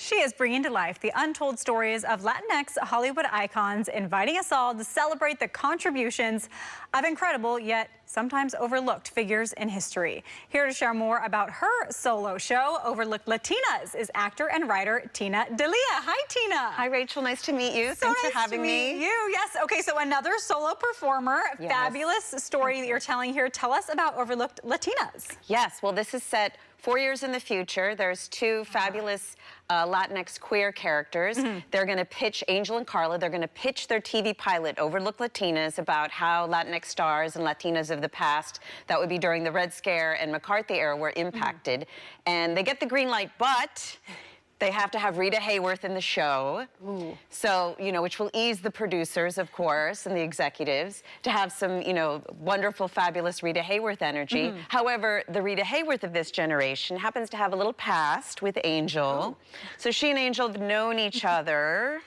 She is bringing to life the untold stories of Latinx Hollywood icons, inviting us all to celebrate the contributions of incredible yet sometimes overlooked figures in history. Here to share more about her solo show, Overlooked Latinas, is actor and writer Tina D'Elia. Hi, Tina. Hi, Rachel. Nice to meet you. Thanks for having me. You. Yes. Okay, so another solo performer. Yes. Fabulous story that you're telling here. Tell us about Overlooked Latinas. Yes. Well, this is set 4 years in the future. There's two fabulous Latinx queer characters. They're going to pitch, Angel and Carla, they're going to pitch their TV pilot, Overlooked Latinas, about how Latinx stars and Latinas of the past, that would be during the Red Scare and McCarthy era, were impacted. And they get the green light, but they have to have Rita Hayworth in the show. So, you know, which will ease the producers, of course, and the executives to have some, you know, wonderful, fabulous Rita Hayworth energy. However, the Rita Hayworth of this generation happens to have a little past with Angel. So she and Angel have known each other.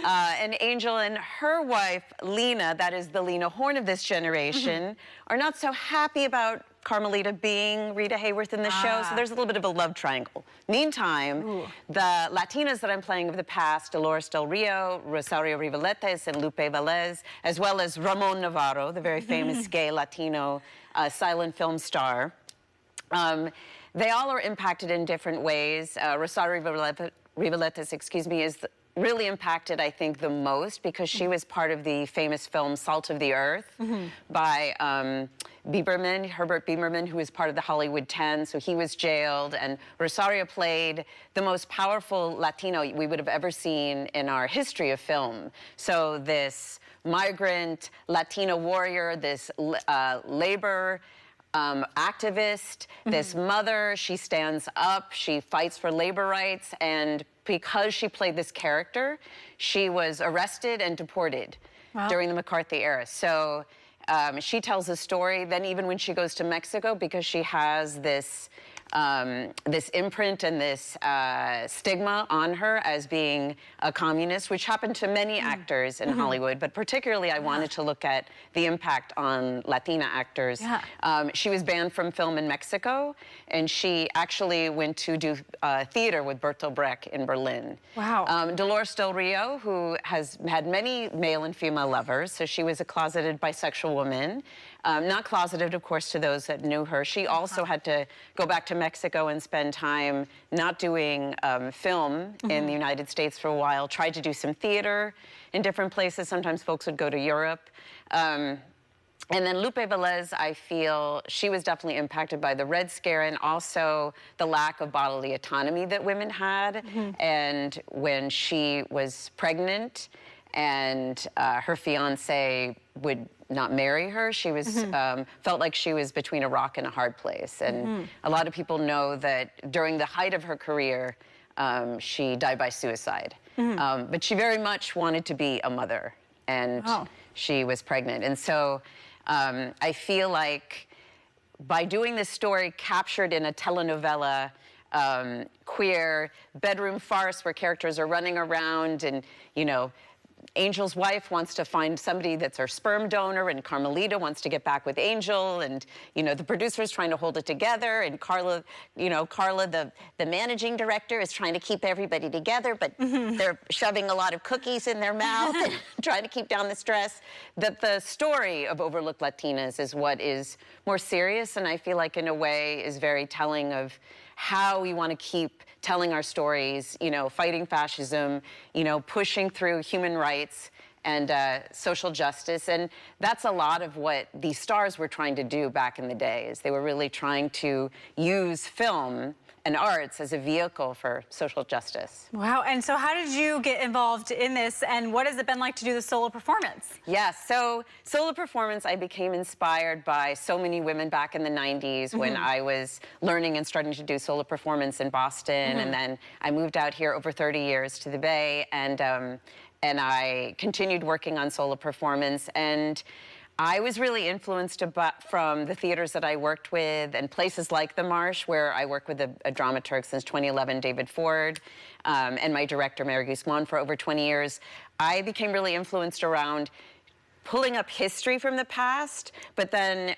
And Angel and her wife, Lena, that is the Lena Horne of this generation, are not so happy about Carmelita being Rita Hayworth in the show, so there's a little bit of a love triangle. Meantime, the Latinas that I'm playing of the past, Dolores Del Rio, Rosario Rivaletes, and Lupe Velez, as well as Ramon Navarro, the very famous gay Latino silent film star, they all are impacted in different ways. Rosario Rivaletes, excuse me, is really impacted, I think, the most because she was part of the famous film Salt of the Earth by Bieberman, Herbert Bieberman, who was part of the Hollywood 10, so he was jailed, and Rosario played the most powerful Latino we would have ever seen in our history of film. So this migrant Latino warrior, this labor activist, this mother, she stands up, she fights for labor rights, and because she played this character, she was arrested and deported during the McCarthy era. So she tells a story, then even when she goes to Mexico, because she has this this imprint and this stigma on her as being a communist, which happened to many actors in Hollywood, but particularly I wanted to look at the impact on Latina actors. She was banned from film in Mexico, and she actually went to do theater with Bertolt Brecht in Berlin. Dolores Del Rio, who has had many male and female lovers, so she was a closeted bisexual woman. Not closeted, of course, to those that knew her. She also had to go back to Mexico and spend time not doing film in the United States for a while, tried to do some theater in different places. Sometimes folks would go to Europe. And then Lupe Velez, I feel, she was definitely impacted by the Red Scare and also the lack of bodily autonomy that women had. And when she was pregnant and her fiance would not marry her, she was felt like she was between a rock and a hard place. And a lot of people know that during the height of her career, she died by suicide. But she very much wanted to be a mother, and she was pregnant. And so I feel like by doing this story captured in a telenovela, queer bedroom farce where characters are running around and, you know, Angel's wife wants to find somebody that's her sperm donor, and Carmelita wants to get back with Angel, and, you know, the producer's trying to hold it together, and Carla, you know, Carla, the managing director, is trying to keep everybody together, but they're shoving a lot of cookies in their mouth and trying to keep down the stress. That the story of Overlooked Latinas is what is more serious, and I feel like in a way is very telling of how we want to keep telling our stories, you know, fighting fascism, you know, pushing through human rights and social justice. And that's a lot of what these stars were trying to do back in the day, is they were really trying to use film and arts as a vehicle for social justice. Wow, and so how did you get involved in this, and what has it been like to do the solo performance? Yes, so solo performance, I became inspired by so many women back in the 90s when I was learning and starting to do solo performance in Boston, and then I moved out here over 30 years to the Bay, and I continued working on solo performance, and I was really influenced from the theaters that I worked with and places like the Marsh, where I worked with a dramaturg since 2011, David Ford, and my director, Mary Guzman, for over 20 years. I became really influenced around pulling up history from the past, but then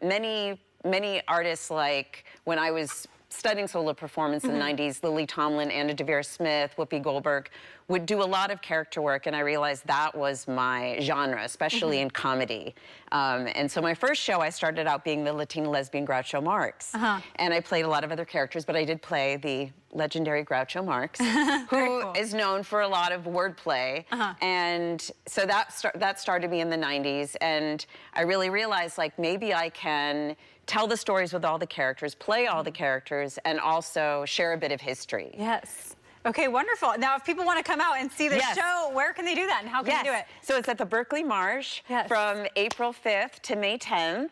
many artists, like when I was studying solo performance in the 90s, Lily Tomlin, Anna DeVere Smith, Whoopi Goldberg would do a lot of character work, and I realized that was my genre, especially in comedy. And so my first show, I started out being the Latina lesbian Groucho Marx. And I played a lot of other characters, but I did play the legendary Groucho Marx, who is known for a lot of wordplay. And so that started me in the 90s, and I really realized, like, maybe I can tell the stories with all the characters, play all the characters, and also share a bit of history. Yes. Okay, wonderful. Now, if people want to come out and see the show, where can they do that, and how can they do it? So it's at the Berkeley Marsh from April 5th to May 10th.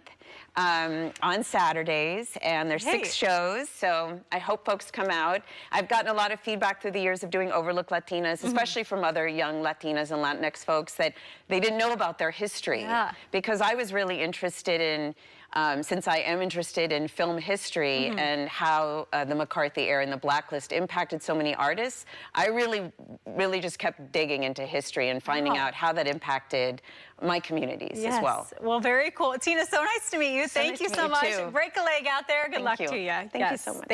On Saturdays, and there's 6 shows, so I hope folks come out. I've gotten a lot of feedback through the years of doing Overlooked Latinas, especially from other young Latinas and Latinx folks, that they didn't know about their history. Because I was really interested in, since I am interested in film history and how the McCarthy era and the Blacklist impacted so many artists, I really just kept digging into history and finding out how that impacted my communities as well. Well, very cool. Tina, so nice to meet you. Thank you so much. Break a leg out there. Good luck to you. Thank you so much.